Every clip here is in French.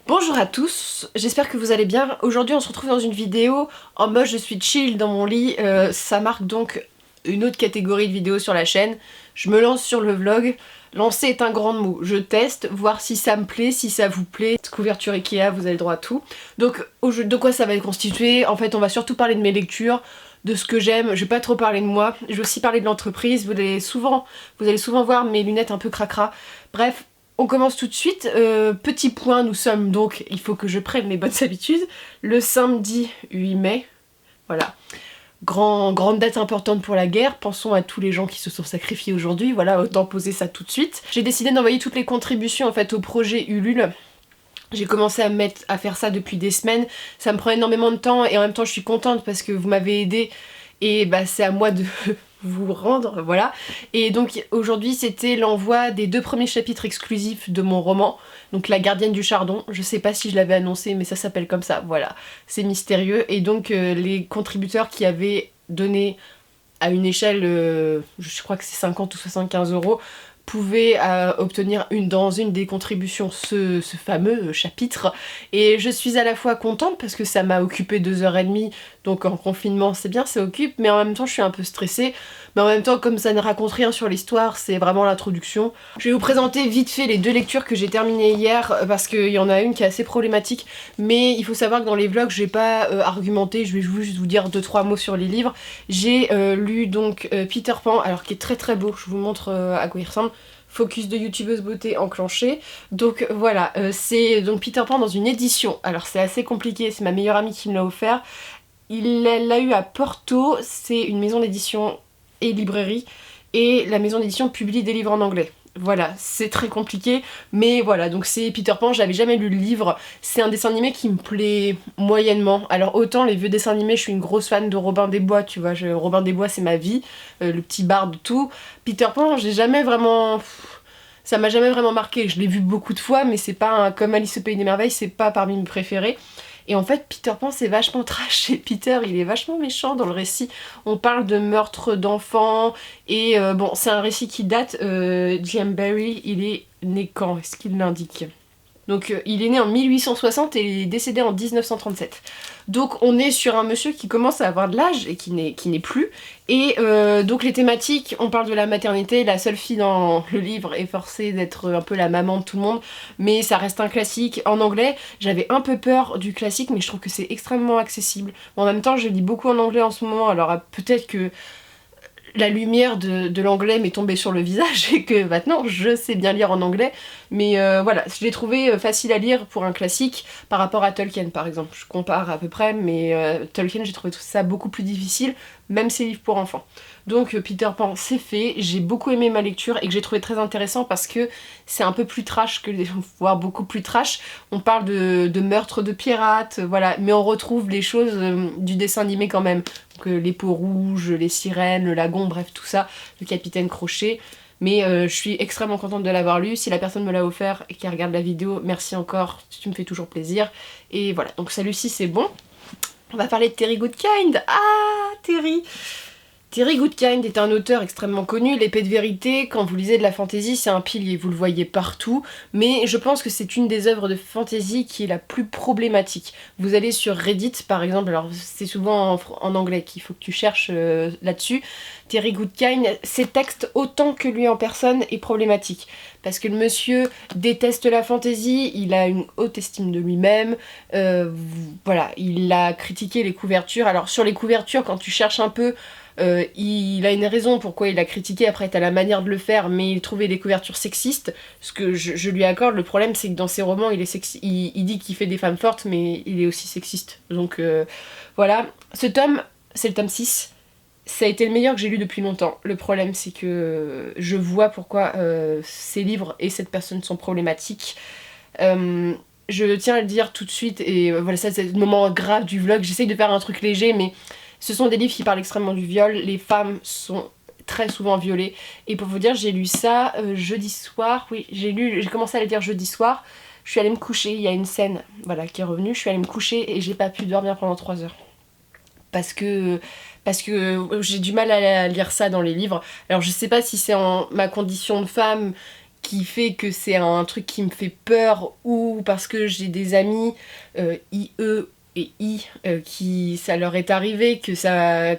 Bonjour à tous, j'espère que vous allez bien. Aujourd'hui on se retrouve dans une vidéo en mode je suis chill dans mon lit. Ça marque donc une autre catégorie de vidéos sur la chaîne. Je me lance sur le vlog. Lancer est un grand mot. Je teste, voir si ça me plaît, si ça vous plaît. Couverture Ikea, vous avez le droit à tout. Donc de quoi ça va être constitué? En fait on va surtout parler de mes lectures, de ce que j'aime. Je vais pas trop parler de moi. Je vais aussi parler de l'entreprise. Vous allez souvent voir mes lunettes un peu cracra. Bref. On commence tout de suite. Petit point, nous sommes donc, il faut que je prenne mes bonnes habitudes, le samedi 8 mai. Voilà. Grande date importante pour la guerre. Pensons à tous les gens qui se sont sacrifiés aujourd'hui. Voilà, autant poser ça tout de suite. J'ai décidé d'envoyer toutes les contributions en fait au projet Ulule. J'ai commencé à faire ça depuis des semaines. Ça me prend énormément de temps et en même temps je suis contente parce que vous m'avez aidé et bah c'est à moi de vous rendre, voilà. Et donc aujourd'hui c'était l'envoi des 2 premiers chapitres exclusifs de mon roman, donc La Gardienne du Chardon. Je sais pas si je l'avais annoncé mais ça s'appelle comme ça, voilà. C'est mystérieux et donc les contributeurs qui avaient donné à une échelle, je crois que c'est 50 ou 75 € pouvaient obtenir dans une des contributions ce fameux chapitre. Et je suis à la fois contente parce que ça m'a occupé 2h30, donc en confinement c'est bien, ça occupe, mais en même temps je suis un peu stressée. Mais en même temps, comme ça ne raconte rien sur l'histoire, c'est vraiment l'introduction. Je vais vous présenter vite fait les 2 lectures que j'ai terminées hier, parce qu'il y en a une qui est assez problématique, mais il faut savoir que dans les vlogs je vais pas argumenter, je vais juste vous dire 2-3 mots sur les livres. J'ai lu donc Peter Pan, alors qui est très très beau, je vous montre à quoi il ressemble. Focus de youtubeuse beauté enclenché. Donc voilà, c'est donc Peter Pan dans une édition. Alors c'est assez compliqué, c'est ma meilleure amie qui me l'a offert. Il l'a eu à Porto, c'est une maison d'édition et librairie, et la maison d'édition publie des livres en anglais. Voilà, c'est très compliqué, mais voilà, donc c'est Peter Pan, j'avais jamais lu le livre, c'est un dessin animé qui me plaît moyennement. Alors autant les vieux dessins animés, je suis une grosse fan de Robin des Bois, tu vois, Robin des Bois c'est ma vie, le petit barde, tout. Peter Pan, j'ai jamais vraiment... Ça m'a jamais vraiment marqué, je l'ai vu beaucoup de fois, mais c'est pas comme Alice au Pays des Merveilles, c'est pas parmi mes préférés. Et en fait, Peter Pan, c'est vachement trash, et Peter, il est vachement méchant dans le récit. On parle de meurtre d'enfants, et bon, c'est un récit qui date. J.M. Barrie, il est né quand? Est-ce qu'il l'indique? Donc il est né en 1860 et il est décédé en 1937. Donc on est sur un monsieur qui commence à avoir de l'âge et qui n'est plus. Et donc les thématiques, on parle de la maternité, la seule fille dans le livre est forcée d'être un peu la maman de tout le monde, mais ça reste un classique. En anglais, j'avais un peu peur du classique, mais je trouve que c'est extrêmement accessible. En même temps, je lis beaucoup en anglais en ce moment, alors peut-être que la lumière de l'anglais m'est tombée sur le visage et que maintenant je sais bien lire en anglais, mais voilà, je l'ai trouvé facile à lire pour un classique par rapport à Tolkien par exemple. Je compare à peu près, mais Tolkien j'ai trouvé tout ça beaucoup plus difficile, même ses livres pour enfants. Donc Peter Pan c'est fait, j'ai beaucoup aimé ma lecture et que j'ai trouvé très intéressant parce que c'est un peu plus trash que voire beaucoup plus trash. On parle de meurtres de pirates, voilà, mais on retrouve les choses du dessin animé quand même. Donc, les peaux rouges, les sirènes, le lagon, bref tout ça, le capitaine Crochet. Mais je suis extrêmement contente de l'avoir lu. Si la personne me l'a offert et qui regarde la vidéo, merci encore, tu me fais toujours plaisir. Et voilà, donc celui-ci c'est bon. On va parler de Terry Goodkind. Ah, Terry! Terry Goodkind est un auteur extrêmement connu, l'épée de vérité, quand vous lisez de la fantasy, c'est un pilier, vous le voyez partout, mais je pense que c'est une des œuvres de fantasy qui est la plus problématique. Vous allez sur Reddit par exemple, alors c'est souvent en anglais qu'il faut que tu cherches là-dessus, Terry Goodkind, ses textes autant que lui en personne est problématique. Parce que le monsieur déteste la fantasy, il a une haute estime de lui-même, voilà, il a critiqué les couvertures. Alors sur les couvertures, quand tu cherches un peu, il a une raison pourquoi il a critiqué, après t'as la manière de le faire, mais il trouvait les couvertures sexistes, ce que je lui accorde. Le problème c'est que dans ses romans il dit qu'il fait des femmes fortes, mais il est aussi sexiste. Donc voilà, ce tome, c'est le tome 6. Ça a été le meilleur que j'ai lu depuis longtemps. Le problème c'est que je vois pourquoi ces livres et cette personne sont problématiques. Je tiens à le dire tout de suite, et voilà, ça c'est le moment grave du vlog. J'essaye de faire un truc léger, mais ce sont des livres qui parlent extrêmement du viol. Les femmes sont très souvent violées. Et pour vous dire, j'ai lu ça jeudi soir. Oui, j'ai commencé à le lire jeudi soir. Je suis allée me coucher, il y a une scène voilà, qui est revenue. Je suis allée me coucher et j'ai pas pu dormir pendant 3 heures. Parce que j'ai du mal à lire ça dans les livres. Alors je sais pas si c'est ma condition de femme qui fait que c'est un truc qui me fait peur, ou parce que j'ai des amis IE et I qui ça leur est arrivé, que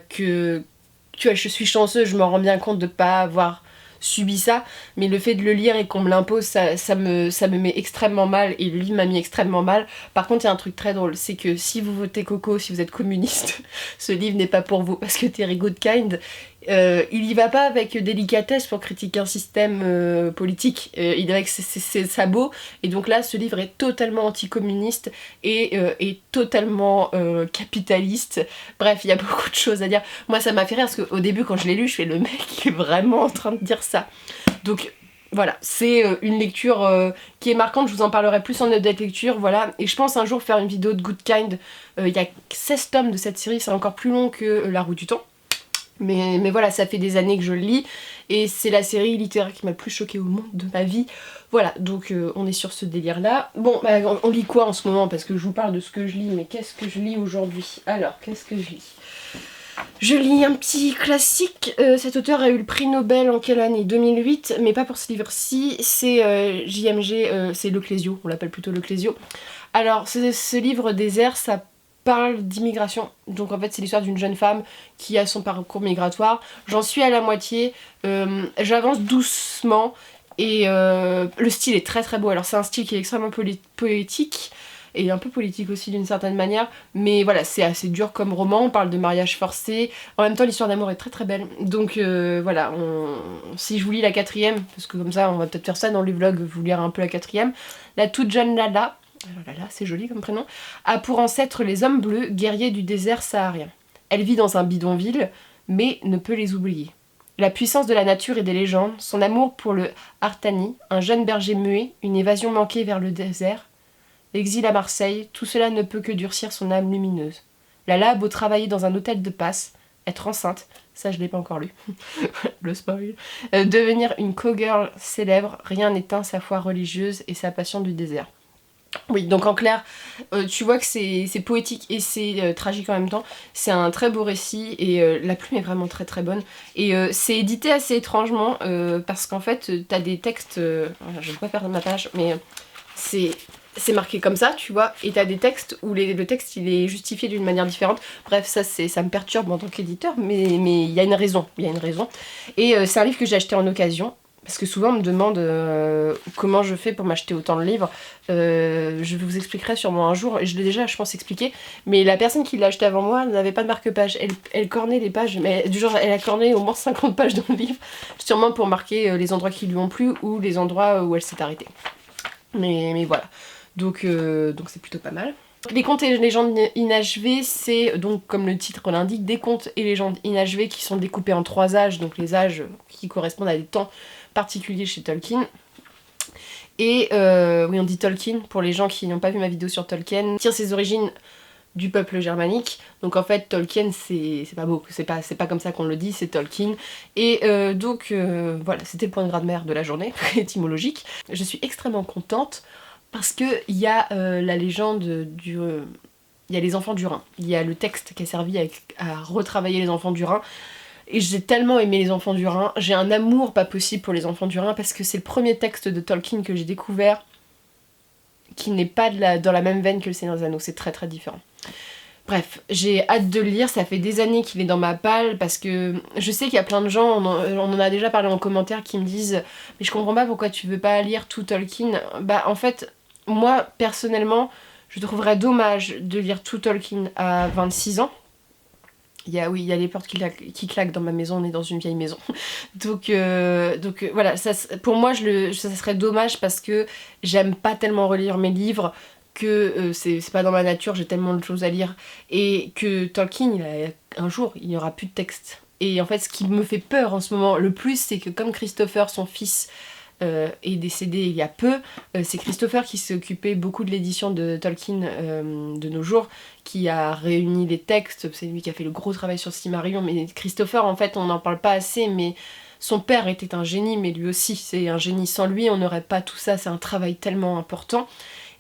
tu vois, je suis chanceuse, je m'en rends bien compte de pas avoir subi ça, mais le fait de le lire et qu'on me l'impose, ça me met extrêmement mal, et le livre m'a mis extrêmement mal. Par contre, il y a un truc très drôle, c'est que si vous votez Coco, si vous êtes communiste, ce livre n'est pas pour vous, parce que Terry Goodkind, il y va pas avec délicatesse pour critiquer un système politique, il va avec ses sabots, et donc là, ce livre est totalement anticommuniste et totalement capitaliste. Bref, il y a beaucoup de choses à dire. Moi, ça m'a fait rire, parce qu'au début, quand je l'ai lu, je fais le mec est vraiment en train de dire ça. Donc voilà, c'est une lecture qui est marquante, je vous en parlerai plus en note de lecture, voilà. Et je pense un jour faire une vidéo de Goodkind. Il y a 16 tomes de cette série, c'est encore plus long que La Roue du Temps. Mais voilà, ça fait des années que je le lis, et c'est la série littéraire qui m'a le plus choquée au monde de ma vie. Voilà, donc on est sur ce délire-là. Bon, bah, on lit quoi en ce moment? Parce que je vous parle de ce que je lis, mais qu'est-ce que je lis aujourd'hui? Alors, qu'est-ce que je lis? Je lis un petit classique. Cet auteur a eu le prix Nobel en quelle année? 2008, mais pas pour ce livre-ci. C'est JMG, c'est Le Clésio, on l'appelle plutôt Le Clésio. Alors, ce livre désert, ça parle d'immigration. Donc en fait, c'est l'histoire d'une jeune femme qui a son parcours migratoire. J'en suis à la moitié. J'avance doucement. Et le style est très très beau. Alors c'est un style qui est extrêmement poétique. Et un peu politique aussi d'une certaine manière, mais voilà, c'est assez dur comme roman, on parle de mariage forcé, en même temps l'histoire d'amour est très très belle, donc voilà, si je vous lis la quatrième, parce que comme ça on va peut-être faire ça dans les vlogs, vous lire un peu la quatrième, la toute jeune Lala, alors Lala c'est joli comme prénom, a pour ancêtre les hommes bleus, guerriers du désert saharien. Elle vit dans un bidonville, mais ne peut les oublier. La puissance de la nature et des légendes, son amour pour le Artani, un jeune berger muet, une évasion manquée vers le désert, l'exil à Marseille, tout cela ne peut que durcir son âme lumineuse. Lala a beau travailler dans un hôtel de passe, être enceinte, ça je l'ai pas encore lu, le spoil, devenir une cowgirl célèbre, rien n'éteint sa foi religieuse et sa passion du désert. Oui, donc en clair, tu vois que c'est poétique et c'est tragique en même temps. C'est un très beau récit et la plume est vraiment très très bonne. Et c'est édité assez étrangement parce qu'en fait, t'as des textes... je vais pas perdre ma page, mais c'est marqué comme ça, tu vois, et t'as des textes où le texte il est justifié d'une manière différente. Bref, ça me perturbe en tant qu'éditeur, mais il y a une raison, Et c'est un livre que j'ai acheté en occasion, parce que souvent on me demande comment je fais pour m'acheter autant de livres. Je vous expliquerai sûrement un jour, et je l'ai déjà, je pense, expliqué, mais la personne qui l'a acheté avant moi n'avait pas de marque-page, elle cornait les pages, mais du genre elle a corné au moins 50 pages dans le livre, sûrement pour marquer les endroits qui lui ont plu ou les endroits où elle s'est arrêtée. Mais voilà. Donc c'est plutôt pas mal. Les contes et légendes inachevées, c'est donc comme le titre l'indique, des contes et légendes inachevées qui sont découpés en 3 âges, donc les âges qui correspondent à des temps particuliers chez Tolkien. Et oui, on dit Tolkien pour les gens qui n'ont pas vu ma vidéo sur Tolkien, tire ses origines du peuple germanique. Donc en fait Tolkien c'est pas beau, c'est pas comme ça qu'on le dit, c'est Tolkien. Et donc voilà, c'était le point de grammaire de la journée, étymologique. Je suis extrêmement contente. Parce qu'il y a la légende du... il y a les enfants du Rhin. Il y a le texte qui a servi à retravailler les enfants du Rhin. Et j'ai tellement aimé les enfants du Rhin. J'ai un amour pas possible pour les enfants du Rhin parce que c'est le premier texte de Tolkien que j'ai découvert qui n'est pas dans la même veine que le Seigneur des Anneaux. C'est très très différent. Bref, j'ai hâte de le lire, ça fait des années qu'il est dans ma palle parce que je sais qu'il y a plein de gens, on en a déjà parlé en commentaire, qui me disent « Mais je comprends pas pourquoi tu veux pas lire tout Tolkien ?» Bah en fait, moi personnellement, je trouverais dommage de lire tout Tolkien à 26 ans. Il y a les portes qui claquent dans ma maison, on est dans une vieille maison. donc voilà, pour moi ça serait dommage parce que j'aime pas tellement relire mes livres, que c'est pas dans ma nature, j'ai tellement de choses à lire, et que Tolkien, un jour, il n'y aura plus de texte. Et en fait, ce qui me fait peur en ce moment le plus, c'est que comme Christopher, son fils, est décédé il y a peu, c'est Christopher qui s'est occupé beaucoup de l'édition de Tolkien de nos jours, qui a réuni les textes, c'est lui qui a fait le gros travail sur Silmarillion, mais Christopher, en fait, on n'en parle pas assez, mais son père était un génie, mais lui aussi, c'est un génie. Sans lui, on n'aurait pas tout ça, c'est un travail tellement important.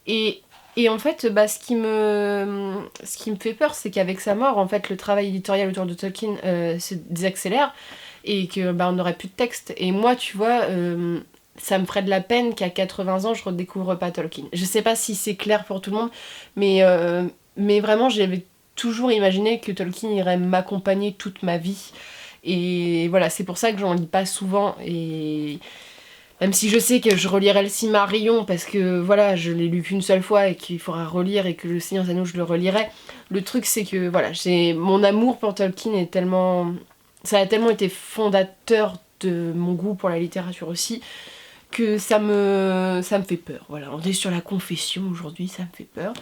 Et en fait, ce qui me fait peur, c'est qu'avec sa mort, en fait, le travail éditorial autour de Tolkien se désaccélère et que on n'aurait plus de texte. Et moi, tu vois, ça me ferait de la peine qu'à 80 ans je redécouvre pas Tolkien. Je sais pas si c'est clair pour tout le monde, mais vraiment j'avais toujours imaginé que Tolkien irait m'accompagner toute ma vie. Et voilà, c'est pour ça que j'en lis pas souvent, et même si je sais que je relirai le Silmarillion parce que voilà, je l'ai lu qu'une seule fois et qu'il faudra relire, et que le Seigneur des Anneaux je le relirai. Le truc c'est que voilà, mon amour pour Tolkien est tellement... ça a tellement été fondateur de mon goût pour la littérature aussi, que ça me fait peur. Voilà, on est sur la confession aujourd'hui, ça me fait peur.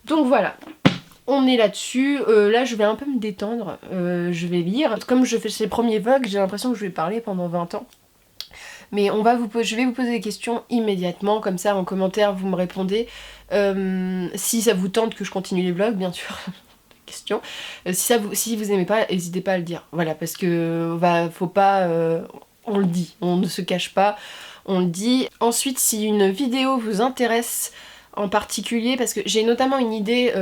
Donc voilà, on est là-dessus. Là je vais un peu me détendre, je vais lire. Comme je fais ces premiers vlogs, j'ai l'impression que je vais parler pendant 20 ans. Mais je vais vous poser des questions immédiatement, comme ça en commentaire vous me répondez. Si ça vous tente que je continue les vlogs, bien sûr. Question. Si vous aimez pas, n'hésitez pas à le dire. Voilà, parce que faut pas... on le dit, on ne se cache pas, on le dit. Ensuite, si une vidéo vous intéresse en particulier, parce que j'ai notamment une idée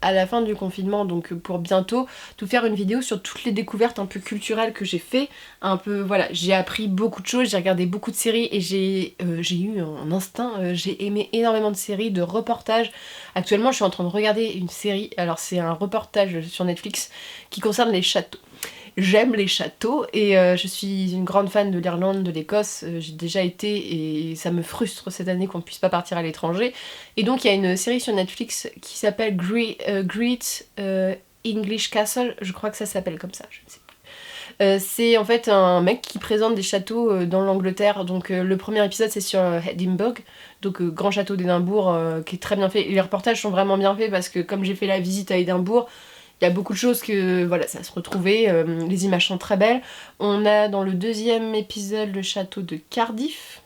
à la fin du confinement, donc pour bientôt, de faire une vidéo sur toutes les découvertes un peu culturelles que j'ai fait. Un peu, voilà, j'ai appris beaucoup de choses, j'ai regardé beaucoup de séries, et j'ai eu un instinct, j'ai aimé énormément de séries, de reportages. Actuellement, je suis en train de regarder une série, alors c'est un reportage sur Netflix qui concerne les châteaux. J'aime les châteaux, et je suis une grande fan de l'Irlande, de l'Écosse, j'ai déjà été, et ça me frustre cette année qu'on ne puisse pas partir à l'étranger. Et donc il y a une série sur Netflix qui s'appelle Great English Castle, je crois que ça s'appelle comme ça, je ne sais plus. C'est en fait un mec qui présente des châteaux dans l'Angleterre. Donc le premier épisode c'est sur Edinburgh, donc grand château d'Édimbourg, qui est très bien fait. Et les reportages sont vraiment bien faits parce que comme j'ai fait la visite à Édimbourg, il y a beaucoup de choses que, voilà, ça se retrouvait, les images sont très belles. On a dans le deuxième épisode le château de Cardiff.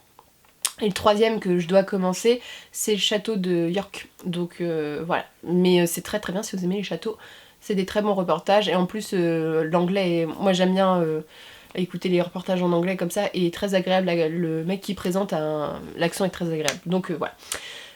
Et le troisième que je dois commencer, c'est le château de York. Donc voilà, mais c'est très très bien si vous aimez les châteaux. C'est des très bons reportages, et en plus l'anglais, moi j'aime bien écouter les reportages en anglais comme ça, et très agréable, le mec qui présente, l'accent est très agréable. Donc voilà.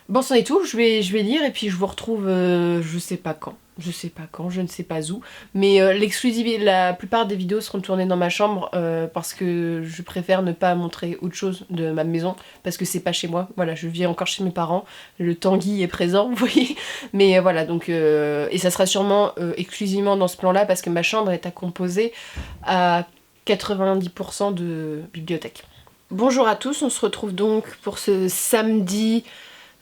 Bon, c'en est tout, je vais lire, et puis je vous retrouve je sais pas quand, je ne sais pas où, mais l'exclusivité, la plupart des vidéos seront tournées dans ma chambre parce que je préfère ne pas montrer autre chose de ma maison, parce que c'est pas chez moi, voilà, je vis encore chez mes parents, le Tanguy est présent, vous voyez, mais voilà, donc, et ça sera sûrement exclusivement dans ce plan-là, parce que ma chambre est à composer à 90% de bibliothèque. Bonjour à tous, on se retrouve donc pour ce samedi...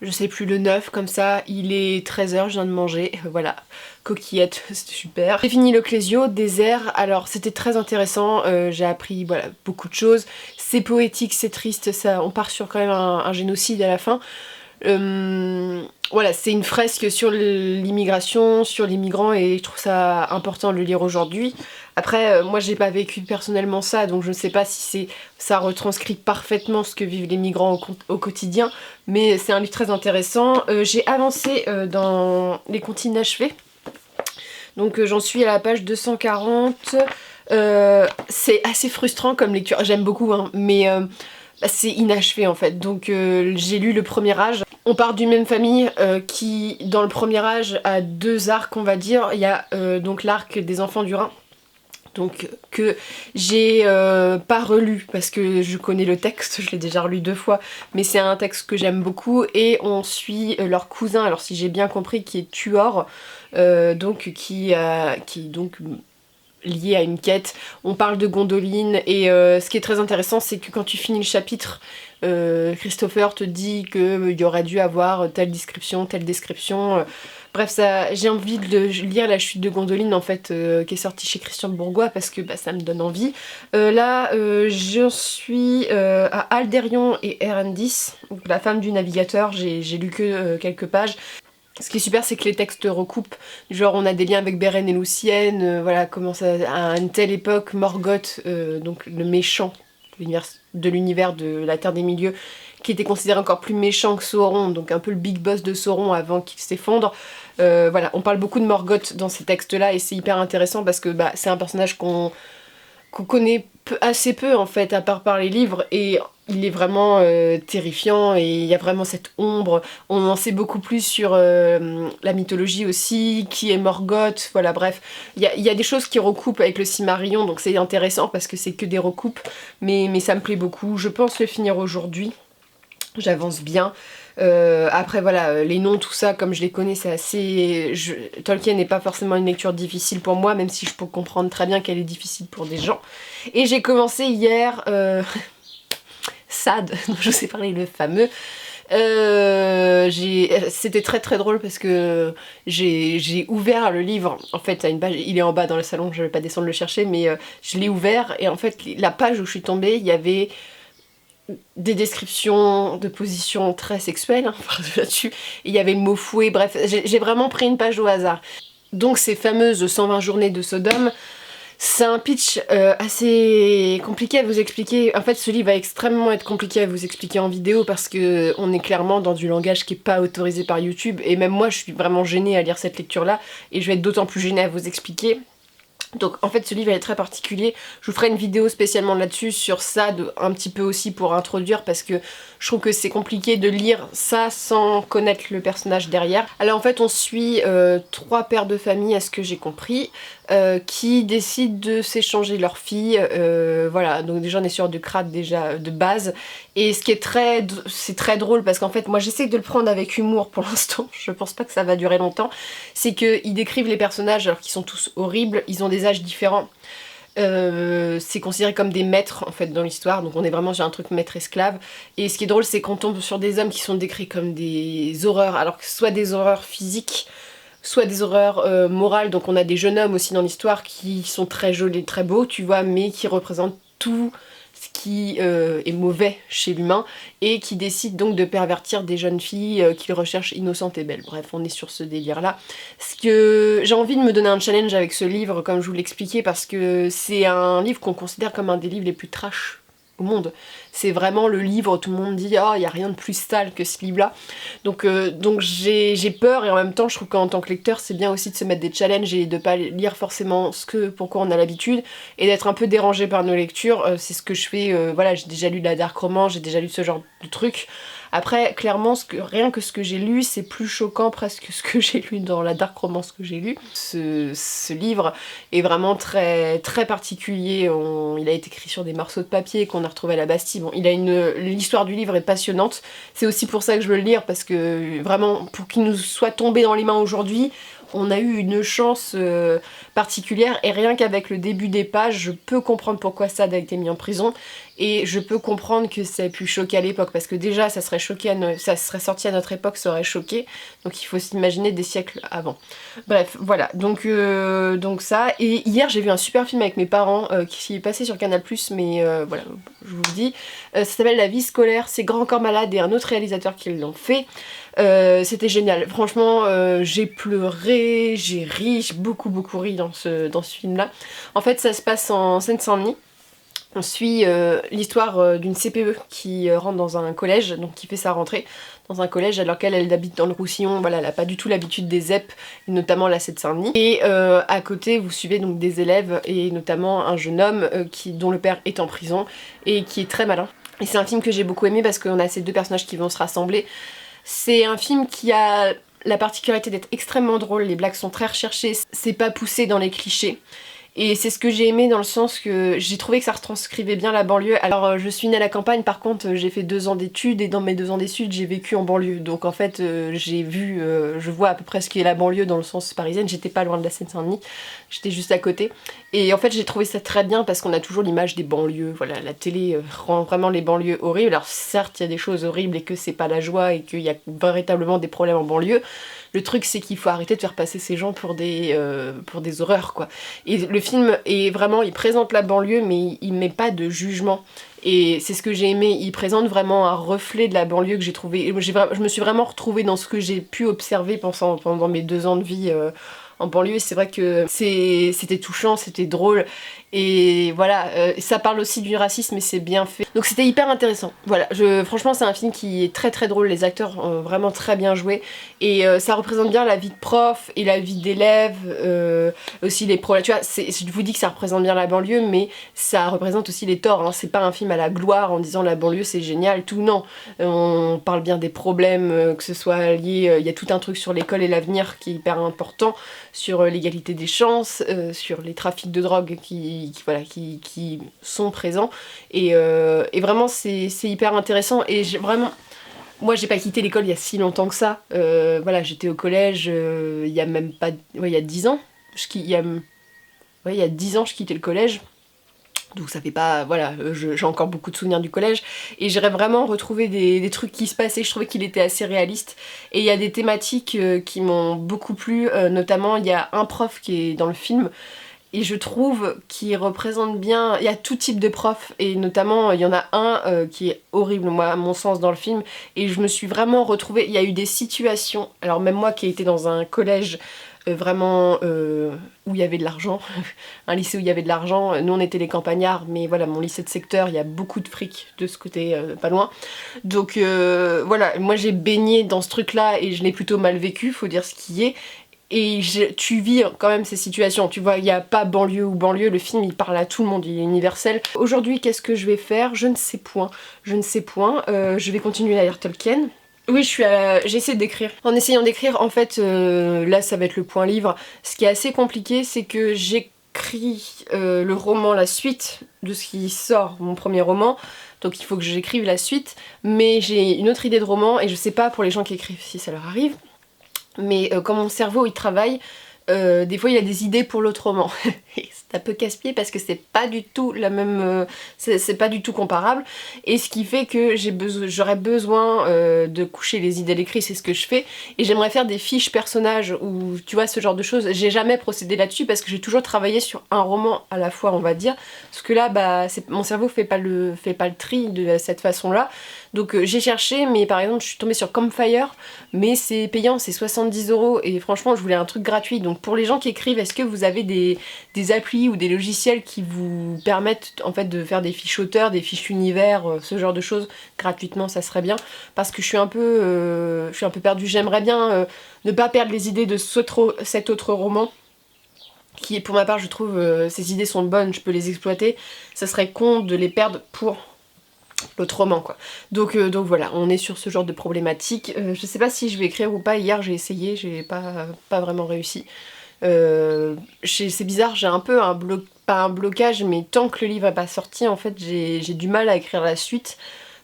je sais plus, le 9, comme ça, il est 13h, je viens de manger, voilà, coquillette, c'était super. J'ai fini le Clésio, désert, alors c'était très intéressant, j'ai appris, voilà, beaucoup de choses, c'est poétique, c'est triste, ça, on part sur quand même un génocide à la fin. Voilà, c'est une fresque sur l'immigration, sur les migrants, et je trouve ça important de le lire aujourd'hui. Après, moi j'ai pas vécu personnellement ça, donc je ne sais pas si ça retranscrit parfaitement ce que vivent les migrants au quotidien, mais c'est un livre très intéressant. J'ai avancé dans Les Contes inachevés, donc j'en suis à la page 240. C'est assez frustrant comme lecture, j'aime beaucoup, hein, mais c'est inachevé en fait, donc j'ai lu le premier âge. On part d'une même famille qui, dans le premier âge, a deux arcs, on va dire. Il y a donc l'arc des enfants du Rhin, donc que j'ai pas relu parce que je connais le texte, je l'ai déjà relu 2 fois, mais c'est un texte que j'aime beaucoup, et on suit leur cousin, alors si j'ai bien compris, qui est Tuor, donc qui est donc lié à une quête. On parle de Gondolin, et ce qui est très intéressant, c'est que quand tu finis le chapitre, Christopher te dit qu'il y aurait dû avoir telle description, bref, j'ai envie de lire La Chute de Gondolin en fait, qui est sortie chez Christian Bourgois, parce que ça me donne envie. Là, je suis à Alderion et Erendis, donc la femme du navigateur, j'ai lu que quelques pages. Ce qui est super, c'est que les textes recoupent, genre on a des liens avec Beren et Lucienne, voilà, comment ça, à une telle époque, Morgoth, donc le méchant de l'univers de la Terre des Milieux, qui était considéré encore plus méchant que Sauron, donc un peu le big boss de Sauron avant qu'il s'effondre. Voilà, on parle beaucoup de Morgoth dans ces textes-là, et c'est hyper intéressant parce que c'est un personnage qu'on connaît assez peu en fait, à part par les livres, et il est vraiment terrifiant, et il y a vraiment cette ombre. On en sait beaucoup plus sur la mythologie aussi, qui est Morgoth, voilà, bref. Il y a des choses qui recoupent avec le Silmarillion, donc c'est intéressant parce que c'est que des recoupes, mais ça me plaît beaucoup. Je pense le finir aujourd'hui. j'avance bien. Après voilà, les noms, tout ça, comme je les connais, c'est assez... Tolkien n'est pas forcément une lecture difficile pour moi, même si je peux comprendre très bien qu'elle est difficile pour des gens. Et j'ai commencé hier... Sade, dont je vous ai parlé, le fameux. C'était très très drôle parce que j'ai ouvert le livre, en fait à une page, il est en bas dans le salon, je vais pas descendre le chercher, mais je l'ai ouvert et en fait la page où je suis tombée, il y avait des descriptions de positions très sexuelles, hein, là-dessus, il y avait le mot fouet, bref, j'ai vraiment pris une page au hasard. Donc ces fameuses 120 journées de Sodome, c'est un pitch assez compliqué à vous expliquer. En fait, ce livre va extrêmement être compliqué à vous expliquer en vidéo parce que on est clairement dans du langage qui est pas autorisé par YouTube. Et même moi, je suis vraiment gênée à lire cette lecture-là et je vais être d'autant plus gênée à vous expliquer. Donc en fait ce livre est très particulier, je vous ferai une vidéo spécialement là-dessus sur ça, un petit peu aussi pour introduire parce que je trouve que c'est compliqué de lire ça sans connaître le personnage derrière. Alors en fait on suit 3 pères de famille à ce que j'ai compris, qui décident de s'échanger leurs filles, voilà, donc déjà on est sur du crade déjà de base, et ce qui est c'est très drôle parce qu'en fait moi j'essaie de le prendre avec humour pour l'instant, je pense pas que ça va durer longtemps, c'est qu'ils décrivent les personnages alors qu'ils sont tous horribles, ils ont des âges différents. C'est considéré comme des maîtres en fait dans l'histoire, donc on est vraiment sur un truc maître-esclave. Et ce qui est drôle c'est qu'on tombe sur des hommes qui sont décrits comme des horreurs, alors que soit des horreurs physiques, soit des horreurs morales. Donc on a des jeunes hommes aussi dans l'histoire qui sont très jolis, très beaux, tu vois, mais qui représentent tout ce qui est mauvais chez l'humain et qui décident donc de pervertir des jeunes filles qu'ils recherchent innocentes et belles. Bref, on est sur ce délire là. Ce que j'ai envie de me donner un challenge avec ce livre, comme je vous l'expliquais, parce que c'est un livre qu'on considère comme un des livres les plus trash au monde. C'est vraiment le livre où tout le monde dit « Ah, il n'y a rien de plus sale que ce livre-là ». Donc j'ai peur et en même temps, je trouve qu'en tant que lecteur, c'est bien aussi de se mettre des challenges et de pas lire forcément pourquoi on a l'habitude et d'être un peu dérangé par nos lectures. C'est ce que je fais, voilà, j'ai déjà lu de la dark romance, j'ai déjà lu ce genre de trucs. Après, clairement, rien que ce que j'ai lu, c'est plus choquant presque que ce que j'ai lu dans la dark romance que j'ai lu. Ce livre est vraiment très, très particulier. Il a été écrit sur des morceaux de papier qu'on a retrouvé à la Bastille. Bon, l'histoire du livre est passionnante. C'est aussi pour ça que je veux le lire, parce que vraiment, pour qu'il nous soit tombé dans les mains aujourd'hui, on a eu une chance particulière, et rien qu'avec le début des pages, je peux comprendre pourquoi Sade a été mis en prison, et je peux comprendre que ça a pu choquer à l'époque, parce que déjà ça serait sorti à notre époque, ça aurait choqué, donc il faut s'imaginer des siècles avant. Bref, voilà, donc ça, et hier j'ai vu un super film avec mes parents qui est passé sur Canal+, mais voilà, je vous le dis, ça s'appelle La vie scolaire, c'est Grand Corps Malade et un autre réalisateur qui l'ont fait. C'était génial, franchement j'ai pleuré, j'ai ri, j'ai beaucoup ri dans ce film là. En fait ça se passe en Seine-Saint-Denis. On suit l'histoire d'une CPE qui rentre dans un collège, donc qui fait sa rentrée dans un collège alors qu'elle habite dans le Roussillon, voilà, elle n'a pas du tout l'habitude des ZEP, notamment la Seine-Saint-Denis. Et à côté vous suivez donc des élèves et notamment un jeune homme dont le père est en prison et qui est très malin. Et c'est un film que j'ai beaucoup aimé parce qu'on a ces deux personnages qui vont se rassembler. C'est un film qui a la particularité d'être extrêmement drôle, les blagues sont très recherchées, c'est pas poussé dans les clichés. Et c'est ce que j'ai aimé dans le sens que j'ai trouvé que ça retranscrivait bien la banlieue. Alors je suis née à la campagne, par contre j'ai fait 2 ans d'études et dans mes 2 ans d'études j'ai vécu en banlieue. Donc en fait je vois à peu près ce qu'est la banlieue dans le sens parisienne, j'étais pas loin de la Seine-Saint-Denis, j'étais juste à côté. Et en fait j'ai trouvé ça très bien parce qu'on a toujours l'image des banlieues, voilà, la télé rend vraiment les banlieues horribles. Alors certes il y a des choses horribles et que c'est pas la joie et qu'il y a véritablement des problèmes en banlieue. Le truc c'est qu'il faut arrêter de faire passer ces gens pour des horreurs quoi. Et le film est vraiment, il présente la banlieue mais il met pas de jugement. Et c'est ce que j'ai aimé, il présente vraiment un reflet de la banlieue que j'ai trouvé. Je me suis vraiment retrouvée dans ce que j'ai pu observer pendant mes 2 ans de vie en banlieue. C'est vrai que c'était touchant, c'était drôle. Et voilà, ça parle aussi du racisme et c'est bien fait. Donc c'était hyper intéressant. Voilà, franchement c'est un film qui est très très drôle, les acteurs ont vraiment très bien joué. Et ça représente bien la vie de prof et la vie d'élève, aussi les problèmes. Tu vois, je vous dis que ça représente bien la banlieue, mais ça représente aussi les torts. Hein. C'est pas un film à la gloire en disant la banlieue c'est génial, tout non. On parle bien des problèmes, que ce soit lié, il y a tout un truc sur l'école et l'avenir qui est hyper important, sur l'égalité des chances, sur les trafics de drogue qui sont présents. Et vraiment c'est hyper intéressant et vraiment Moi j'ai pas quitté l'école il y a si longtemps que ça. Voilà, j'étais au collège il y a même pas... Ouais, il y a 10 ans. Ouais, il y a 10 ans je quittais le collège. Donc ça fait pas... Voilà, j'ai encore beaucoup de souvenirs du collège. Et j'aurais vraiment retrouvé des trucs qui se passaient. Je trouvais qu'il était assez réaliste. Et il y a des thématiques qui m'ont beaucoup plu. Notamment, il y a un prof qui est dans le film. Et je trouve qu'il représente bien... Il y a tout type de profs. Et notamment, il y en a un qui est horrible, moi, à mon sens, dans le film. Et je me suis vraiment retrouvée... Il y a eu des situations... Alors même moi qui ai été dans un collège... vraiment où il y avait de l'argent, un lycée où il y avait de l'argent, nous on était les campagnards, mais voilà, mon lycée de secteur, il y a beaucoup de fric de ce côté, pas loin. Donc voilà, moi j'ai baigné dans ce truc là et je l'ai plutôt mal vécu, faut dire ce qui est. Et tu vis quand même ces situations, tu vois, il n'y a pas banlieue ou banlieue, le film il parle à tout le monde, il est universel. Aujourd'hui qu'est-ce que je vais faire? Je ne sais point, je vais continuer à lire Tolkien. Oui, j'essaie d'écrire. En essayant d'écrire, en fait, là ça va être le point livre. Ce qui est assez compliqué, c'est que j'écris le roman, la suite de ce qui sort, mon premier roman. Donc il faut que j'écrive la suite. Mais j'ai une autre idée de roman et je sais pas pour les gens qui écrivent si ça leur arrive. Mais quand mon cerveau il travaille, des fois il a des idées pour l'autre roman. C'est un peu casse-pied parce que c'est pas du tout la même... c'est pas du tout comparable. Et ce qui fait que j'aurais besoin de coucher les idées à l'écrit, c'est ce que je fais. Et j'aimerais faire des fiches personnages ou tu vois ce genre de choses. J'ai jamais procédé là-dessus parce que j'ai toujours travaillé sur un roman à la fois on va dire. Parce que là bah, mon cerveau fait pas le tri de cette façon-là. Donc j'ai cherché mais par exemple je suis tombée sur Campfire mais c'est payant, c'est 70 € et franchement je voulais un truc gratuit. Donc pour les gens qui écrivent, est-ce que vous avez des applis ou des logiciels qui vous permettent en fait de faire des fiches auteurs, des fiches univers, ce genre de choses gratuitement, ça serait bien parce que je suis un peu perdue. J'aimerais bien ne pas perdre les idées de cet autre roman qui pour ma part je trouve ces idées sont bonnes, je peux les exploiter. Ça serait con de les perdre pour l'autre roman quoi. Donc voilà, on est sur ce genre de problématique. Je sais pas si je vais écrire ou pas, hier j'ai essayé, j'ai pas vraiment réussi. C'est bizarre, j'ai un peu pas un blocage, mais tant que le livre n'est pas sorti, en fait, j'ai du mal à écrire la suite.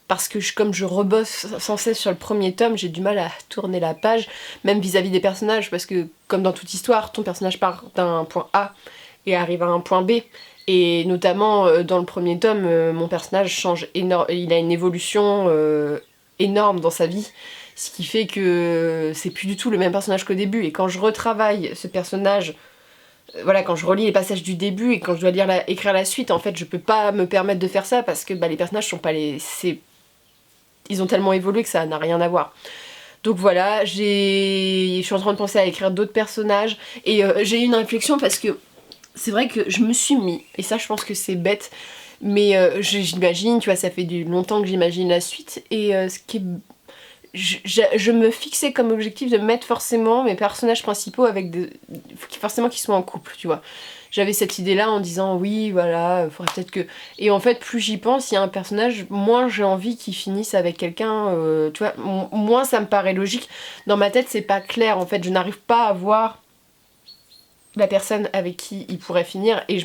Parce que comme je rebosse sans cesse sur le premier tome, j'ai du mal à tourner la page, même vis-à-vis des personnages, parce que comme dans toute histoire, ton personnage part d'un point A et arrive à un point B. Et notamment dans le premier tome, mon personnage change énorme, il a une évolution énorme dans sa vie. Ce qui fait que c'est plus du tout le même personnage qu'au début. Et quand je retravaille ce personnage, voilà, quand je relis les passages du début et quand je dois écrire la suite, en fait, je peux pas me permettre de faire ça parce que bah, les personnages sont pas ils ont tellement évolué que ça n'a rien à voir. Donc voilà, je suis en train de penser à écrire d'autres personnages et j'ai eu une réflexion parce que c'est vrai que je me suis mis, et ça je pense que c'est bête, mais j'imagine, tu vois, ça fait longtemps que j'imagine la suite et ce qui est je me fixais comme objectif de mettre forcément mes personnages principaux avec forcément qu'ils soient en couple, tu vois. J'avais cette idée là en disant oui voilà, faudrait peut-être que... Et en fait plus j'y pense, il y a un personnage, moins j'ai envie qu'il finisse avec quelqu'un, tu vois, moins ça me paraît logique. Dans ma tête c'est pas clair en fait, je n'arrive pas à voir la personne avec qui il pourrait finir et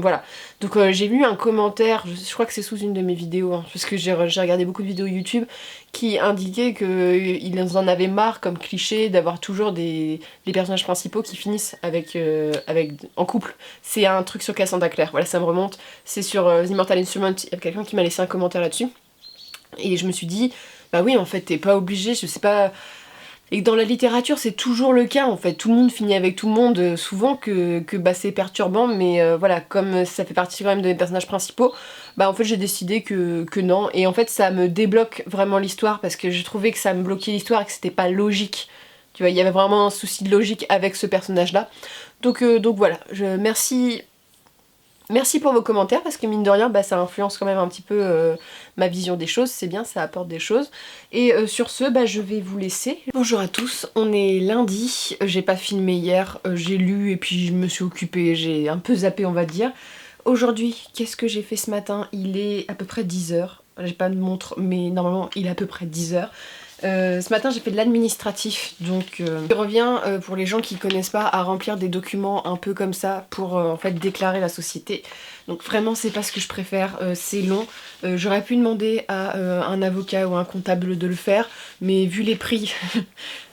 voilà. Donc j'ai lu un commentaire, je crois que c'est sous une de mes vidéos, hein, parce que j'ai regardé beaucoup de vidéos YouTube qui indiquaient qu'ils en avaient marre comme cliché d'avoir toujours les personnages principaux qui finissent en couple. C'est un truc sur Cassandra Clare, voilà ça me remonte, c'est sur The Immortal Instrument, il y a quelqu'un qui m'a laissé un commentaire là-dessus et je me suis dit bah oui en fait t'es pas obligé, je sais pas. Et dans la littérature c'est toujours le cas en fait, tout le monde finit avec tout le monde, souvent que bah, c'est perturbant, mais voilà, comme ça fait partie quand même de mes personnages principaux, bah en fait j'ai décidé que non, et en fait ça me débloque vraiment l'histoire parce que j'ai trouvé que ça me bloquait l'histoire et que c'était pas logique, tu vois, il y avait vraiment un souci de logique avec ce personnage là, donc voilà, Merci pour vos commentaires parce que mine de rien bah, ça influence quand même un petit peu ma vision des choses, c'est bien, ça apporte des choses. Et sur ce, bah, je vais vous laisser. Bonjour à tous, on est lundi, j'ai pas filmé hier, j'ai lu et puis je me suis occupée, j'ai un peu zappé on va dire. Aujourd'hui, qu'est-ce que j'ai fait ce matin? Il est à peu près 10 h, j'ai pas de montre mais normalement il est à peu près 10 h. Ce matin j'ai fait de l'administratif, donc je reviens pour les gens qui connaissent pas à remplir des documents un peu comme ça pour en fait déclarer la société. Donc vraiment c'est pas ce que je préfère, c'est long. J'aurais pu demander à un avocat ou un comptable de le faire, mais vu les prix,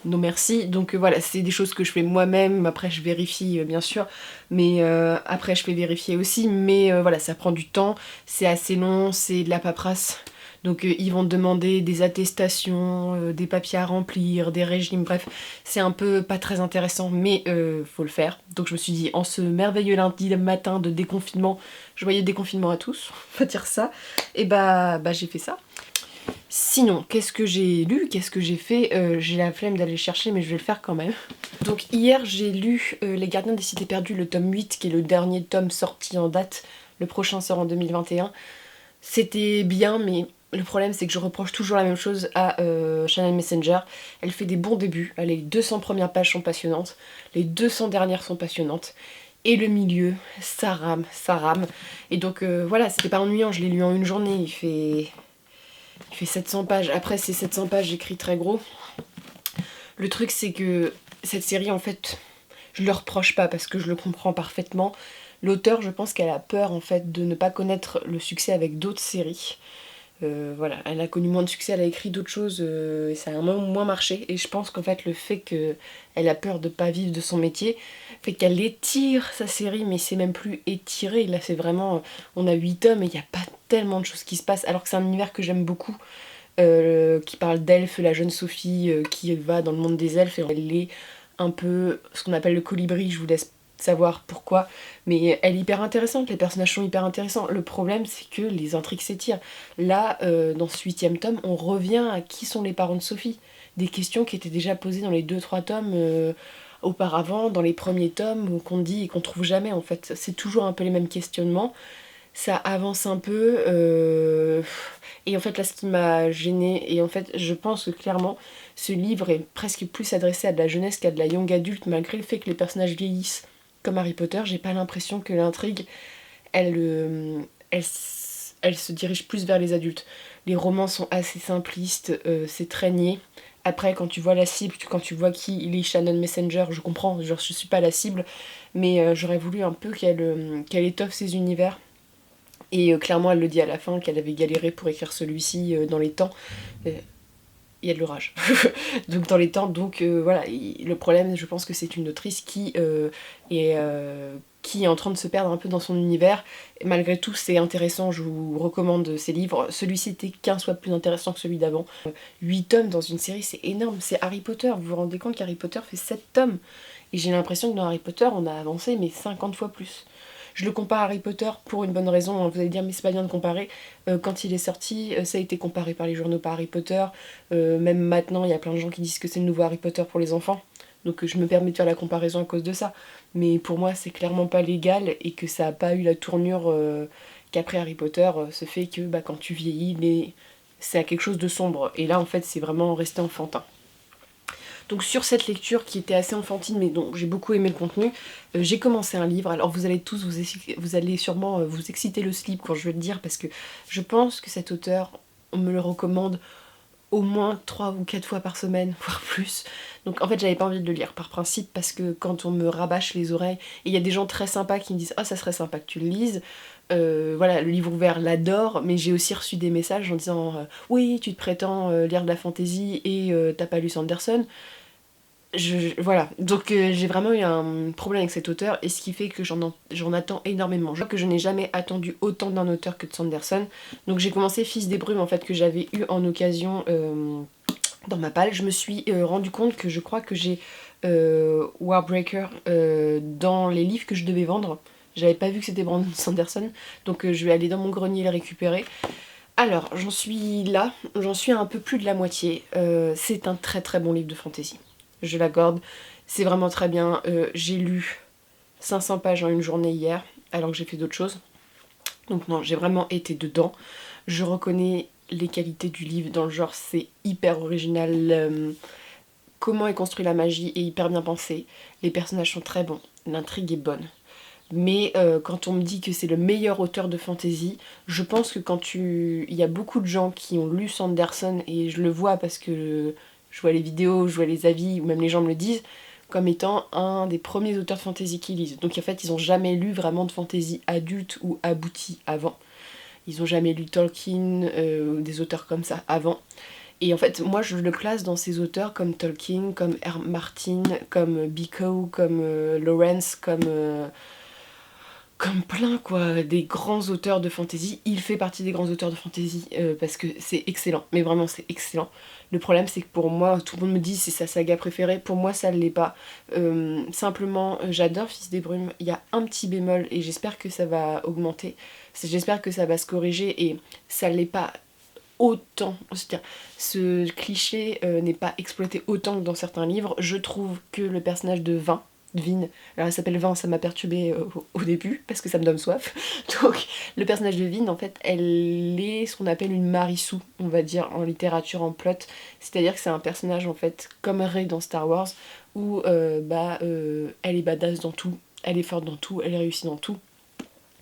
non merci. Donc voilà, c'est des choses que je fais moi-même, après je vérifie bien sûr, mais après je fais vérifier aussi, mais voilà, ça prend du temps, c'est assez long, c'est de la paperasse. Donc ils vont te demander des attestations, des papiers à remplir, des régimes, bref, c'est un peu pas très intéressant, mais faut le faire. Donc je me suis dit, en ce merveilleux lundi matin de déconfinement, joyeux déconfinement à tous, on va dire ça, et bah j'ai fait ça. Sinon, qu'est-ce que j'ai lu, qu'est-ce que j'ai fait, j'ai la flemme d'aller chercher, mais je vais le faire quand même. Donc hier j'ai lu Les Gardiens des Cités Perdues, le tome 8, qui est le dernier tome sorti en date, le prochain sort en 2021. C'était bien, mais le problème c'est que je reproche toujours la même chose à Channel Messenger. Elle fait des bons débuts, les 200 premières pages sont passionnantes, les 200 dernières sont passionnantes, et le milieu, ça rame, ça rame. Et donc voilà, c'était pas ennuyant, je l'ai lu en une journée, il fait 700 pages. Après ces 700 pages, j'écris très gros. Le truc c'est que cette série en fait, je le reproche pas parce que je le comprends parfaitement. L'auteur, je pense qu'elle a peur en fait de ne pas connaître le succès avec d'autres séries. Voilà, elle a connu moins de succès, elle a écrit d'autres choses et ça a moins marché. Et je pense qu'en fait le fait qu'elle a peur de pas vivre de son métier fait qu'elle étire sa série, mais c'est même plus étiré. Là c'est vraiment, on a 8 tomes et il n'y a pas tellement de choses qui se passent, alors que c'est un univers que j'aime beaucoup, qui parle d'elfes, la jeune Sophie qui va dans le monde des elfes et elle est un peu ce qu'on appelle le colibri, je vous laisse savoir pourquoi, mais elle est hyper intéressante, les personnages sont hyper intéressants. Le problème c'est que les intrigues s'étirent. Là, dans ce 8e tome, on revient à qui sont les parents de Sophie. Des questions qui étaient déjà posées dans les 2-3 tomes auparavant, dans les premiers tomes, qu'on dit et qu'on trouve jamais en fait. C'est toujours un peu les mêmes questionnements. Ça avance un peu, et en fait là ce qui m'a gênée, et en fait je pense que clairement ce livre est presque plus adressé à de la jeunesse qu'à de la young adulte, malgré le fait que les personnages vieillissent comme Harry Potter. J'ai pas l'impression que l'intrigue elle se dirige plus vers les adultes. Les romans sont assez simplistes, c'est très niais. Après quand tu vois la cible, quand tu vois qui il est Shannon Messenger, je comprends, genre je suis pas la cible, mais j'aurais voulu un peu qu'elle étoffe ses univers. Et clairement, elle le dit à la fin qu'elle avait galéré pour écrire celui-ci dans les temps. Il y a de l'orage. Donc dans les temps, donc voilà. Le problème, je pense que c'est une autrice qui est en train de se perdre un peu dans son univers. Et malgré tout, c'est intéressant, je vous recommande ses livres. Celui-ci était 15 fois plus intéressant que celui d'avant. 8 tomes dans une série, c'est énorme. C'est Harry Potter. Vous vous rendez compte qu'Harry Potter fait 7 tomes. Et j'ai l'impression que dans Harry Potter, on a avancé, mais 50 fois plus. Je le compare à Harry Potter pour une bonne raison, vous allez dire mais c'est pas bien de comparer. Quand il est sorti, ça a été comparé par les journaux par Harry Potter. Même maintenant, il y a plein de gens qui disent que c'est le nouveau Harry Potter pour les enfants. Donc je me permets de faire la comparaison à cause de ça. Mais pour moi, c'est clairement pas légal et que ça a pas eu la tournure qu'après Harry Potter se fait que quand tu vieillis, c'est quelque chose de sombre. Et là, en fait, c'est vraiment resté enfantin. Donc sur cette lecture qui était assez enfantine mais dont j'ai beaucoup aimé le contenu, j'ai commencé un livre. Alors vous allez tous, vous allez sûrement vous exciter le slip quand je vais le dire, parce que je pense que cet auteur, on me le recommande au moins 3 ou 4 fois par semaine, voire plus. Donc en fait j'avais pas envie de le lire par principe, parce que quand on me rabâche les oreilles, et il y a des gens très sympas qui me disent ah ça serait sympa que tu le lises, voilà, le livre ouvert l'adore, mais j'ai aussi reçu des messages en disant oui tu te prétends lire de la fantasy et t'as pas lu Sanderson. Voilà, donc j'ai vraiment eu un problème avec cet auteur, et ce qui fait que j'en attends énormément. Je crois que je n'ai jamais attendu autant d'un auteur que de Sanderson. Donc j'ai commencé Fils des Brumes en fait, que j'avais eu en occasion dans ma palle. Je me suis rendu compte que je crois que j'ai Warbreaker dans les livres que je devais vendre. J'avais pas vu que c'était Brandon Sanderson, donc je vais aller dans mon grenier le récupérer. Alors, j'en suis là, j'en suis à un peu plus de la moitié. C'est un très très bon livre de fantasy. Je l'accorde, c'est vraiment très bien. J'ai lu 500 pages en une journée hier, alors que j'ai fait d'autres choses. Donc non, j'ai vraiment été dedans. Je reconnais les qualités du livre dans le genre, c'est hyper original. Comment est construite la magie est hyper bien pensé. Les personnages sont très bons, l'intrigue est bonne. mais quand on me dit que c'est le meilleur auteur de fantasy, je pense que il y a beaucoup de gens qui ont lu Sanderson, et je le vois parce que je vois les vidéos, je vois les avis, ou même les gens me le disent, comme étant un des premiers auteurs de fantasy qu'ils lisent. Donc en fait, ils n'ont jamais lu vraiment de fantasy adulte ou abouti avant. Ils n'ont jamais lu Tolkien ou des auteurs comme ça avant. Et en fait, moi je le classe dans ces auteurs comme Tolkien, comme R. Martin, comme Bicou, comme Lawrence, comme plein quoi, des grands auteurs de fantasy. Il fait partie des grands auteurs de fantasy parce que c'est excellent, mais vraiment c'est excellent. Le problème c'est que pour moi, tout le monde me dit c'est sa saga préférée, pour moi ça ne l'est pas. Simplement, j'adore Fils des Brumes, il y a un petit bémol et j'espère que ça va augmenter, j'espère que ça va se corriger et ça ne l'est pas autant, c'est-à-dire ce cliché n'est pas exploité autant que dans certains livres. Je trouve que le personnage de Vin, alors elle s'appelle Vin, ça m'a perturbée au début parce que ça me donne soif. Donc le personnage de Vin, en fait, elle est ce qu'on appelle une Marissou, on va dire en littérature, en plot. C'est-à-dire que c'est un personnage en fait comme Rey dans Star Wars où elle est badass dans tout, elle est forte dans tout, elle est réussie dans tout.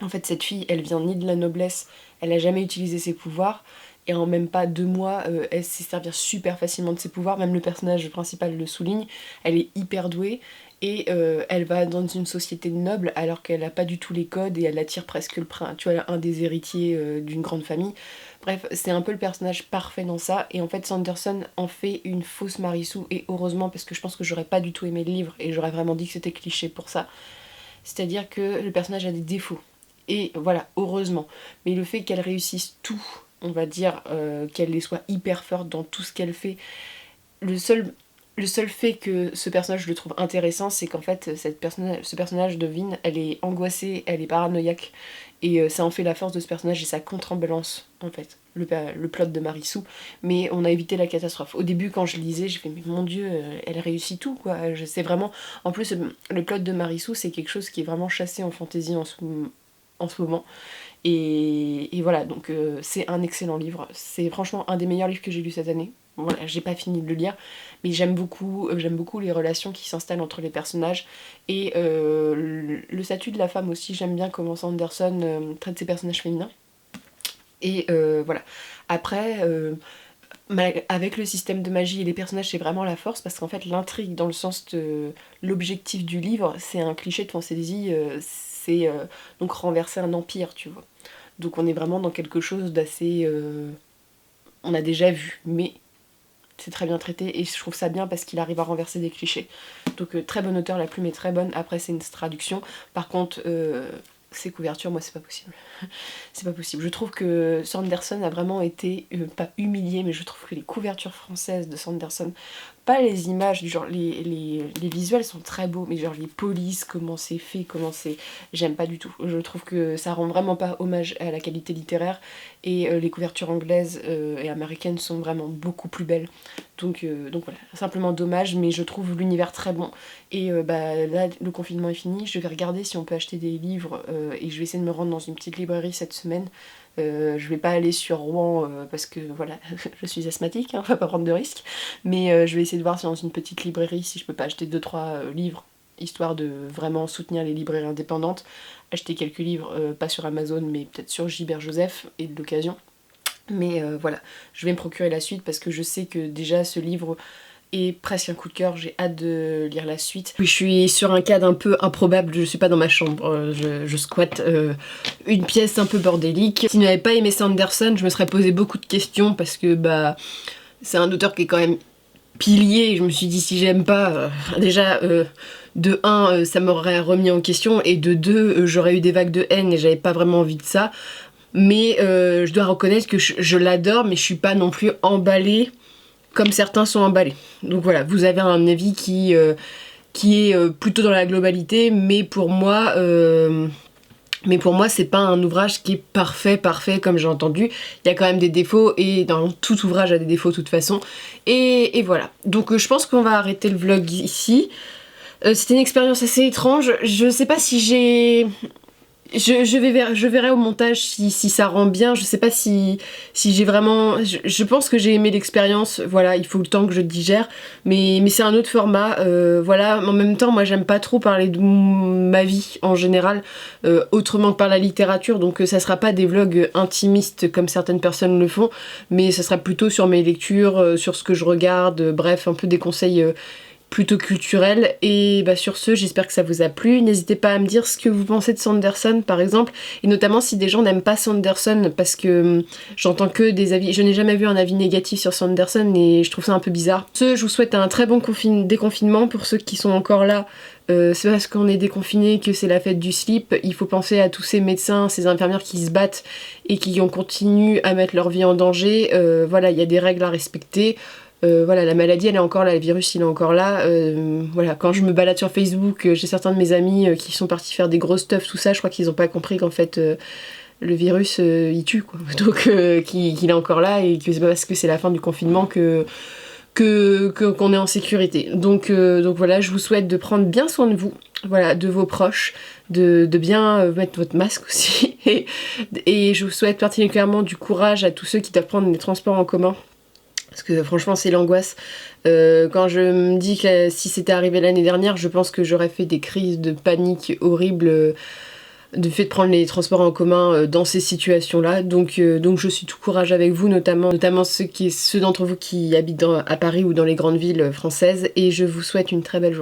En fait, cette fille, elle vient ni de la noblesse, elle a jamais utilisé ses pouvoirs. Et en même pas 2 mois, elle sait servir super facilement de ses pouvoirs, même le personnage principal le souligne, elle est hyper douée, et elle va dans une société de nobles alors qu'elle n'a pas du tout les codes et elle attire presque le prince, tu vois, un des héritiers d'une grande famille. Bref, c'est un peu le personnage parfait dans ça, et en fait Sanderson en fait une fausse Marissou, et heureusement parce que je pense que j'aurais pas du tout aimé le livre, et j'aurais vraiment dit que c'était cliché pour ça. C'est-à-dire que le personnage a des défauts, et voilà, heureusement. Mais le fait qu'elle réussisse tout, on va dire, qu'elle les soit hyper forte dans tout ce qu'elle fait. Le seul fait que ce personnage, je le trouve intéressant, c'est qu'en fait, ce personnage de Vin, elle est angoissée, elle est paranoïaque, et ça en fait la force de ce personnage, et ça contrebalance, en fait, le plot de Marissou, mais on a évité la catastrophe. Au début, quand je lisais, j'ai fait, mais mon Dieu, elle réussit tout, quoi. C'est vraiment... En plus, le plot de Marissou, c'est quelque chose qui est vraiment chassé en fantasy en ce moment. Et voilà, donc c'est un excellent livre. C'est franchement un des meilleurs livres que j'ai lu cette année. Voilà, j'ai pas fini de le lire, mais j'aime beaucoup les relations qui s'installent entre les personnages, et le statut de la femme aussi. J'aime bien comment Sanderson traite ses personnages féminins. Et voilà. Après, avec le système de magie et les personnages, c'est vraiment la force, parce qu'en fait l'intrigue, dans le sens de l'objectif du livre, c'est un cliché de fantasy, c'est donc renverser un empire, tu vois. Donc on est vraiment dans quelque chose d'assez... on a déjà vu, mais c'est très bien traité, et je trouve ça bien parce qu'il arrive à renverser des clichés. Donc très bon auteur, la plume est très bonne. Après c'est une traduction, par contre ces couvertures, moi c'est pas possible. C'est pas possible. Je trouve que Sanderson a vraiment été, pas humilié, mais je trouve que les couvertures françaises de Sanderson, pas les images, genre les visuels sont très beaux, mais genre les polices, comment c'est fait, j'aime pas du tout. Je trouve que ça rend vraiment pas hommage à la qualité littéraire, et les couvertures anglaises et américaines sont vraiment beaucoup plus belles. Donc voilà, simplement dommage, mais je trouve l'univers très bon. Et là, le confinement est fini, je vais regarder si on peut acheter des livres, et je vais essayer de me rendre dans une petite librairie cette semaine. Je vais pas aller sur Rouen parce que voilà, je suis asthmatique, hein, on va pas prendre de risques, mais je vais essayer de voir si dans une petite librairie, si je peux pas acheter 2-3 livres, histoire de vraiment soutenir les librairies indépendantes, acheter quelques livres, pas sur Amazon, mais peut-être sur Gilbert Joseph, et de l'occasion. Mais voilà, je vais me procurer la suite parce que je sais que déjà ce livre est presque un coup de cœur, j'ai hâte de lire la suite. Je suis sur un cadre un peu improbable, je suis pas dans ma chambre, je squatte une pièce un peu bordélique. Si je n'avais pas aimé Sanderson, je me serais posé beaucoup de questions parce que c'est un auteur qui est quand même pilier, et je me suis dit si j'aime pas, déjà de 1 ça m'aurait remis en question, et de 2 j'aurais eu des vagues de haine et j'avais pas vraiment envie de ça. Mais je dois reconnaître que je l'adore, mais je suis pas non plus emballée comme certains sont emballés. Donc voilà, vous avez un avis qui est plutôt dans la globalité, mais pour moi c'est pas un ouvrage qui est parfait comme j'ai entendu. Il y a quand même des défauts, et dans tout ouvrage a des défauts de toute façon. Et voilà. Donc je pense qu'on va arrêter le vlog ici. C'était une expérience assez étrange. Je sais pas si j'ai Je verrai au montage si ça rend bien. Je sais pas si j'ai vraiment... Je pense que j'ai aimé l'expérience, voilà, il faut le temps que je digère, mais c'est un autre format, voilà. En même temps, moi j'aime pas trop parler de ma vie en général, autrement que par la littérature, donc ça sera pas des vlogs intimistes comme certaines personnes le font, mais ça sera plutôt sur mes lectures, sur ce que je regarde, bref, un peu des conseils... plutôt culturel. Et bah sur ce, j'espère que ça vous a plu. N'hésitez pas à me dire ce que vous pensez de Sanderson par exemple, et notamment si des gens n'aiment pas Sanderson, parce que j'entends que des avis, je n'ai jamais vu un avis négatif sur Sanderson et je trouve ça un peu bizarre. Je vous souhaite un très bon déconfinement. Pour ceux qui sont encore là, c'est parce qu'on est déconfiné que c'est la fête du slip. Il faut penser à tous ces médecins, ces infirmières qui se battent et qui continuent à mettre leur vie en danger. Voilà, il y a des règles à respecter. Voilà, la maladie elle est encore là, le virus il est encore là. Voilà, quand je me balade sur Facebook, j'ai certains de mes amis qui sont partis faire des grosses stuff, tout ça, je crois qu'ils ont pas compris qu'en fait le virus il tue quoi. Donc qu'il est encore là et que c'est pas parce que c'est la fin du confinement qu'on est en sécurité. Donc voilà, je vous souhaite de prendre bien soin de vous, voilà, de vos proches, de bien mettre votre masque aussi. Et je vous souhaite particulièrement du courage à tous ceux qui doivent prendre les transports en commun. Parce que franchement c'est l'angoisse. Quand je me dis que si c'était arrivé l'année dernière, je pense que j'aurais fait des crises de panique horribles du fait de prendre les transports en commun dans ces situations-là. Donc je suis tout courage avec vous, notamment ceux d'entre vous qui habitent à Paris ou dans les grandes villes françaises. Et je vous souhaite une très belle journée.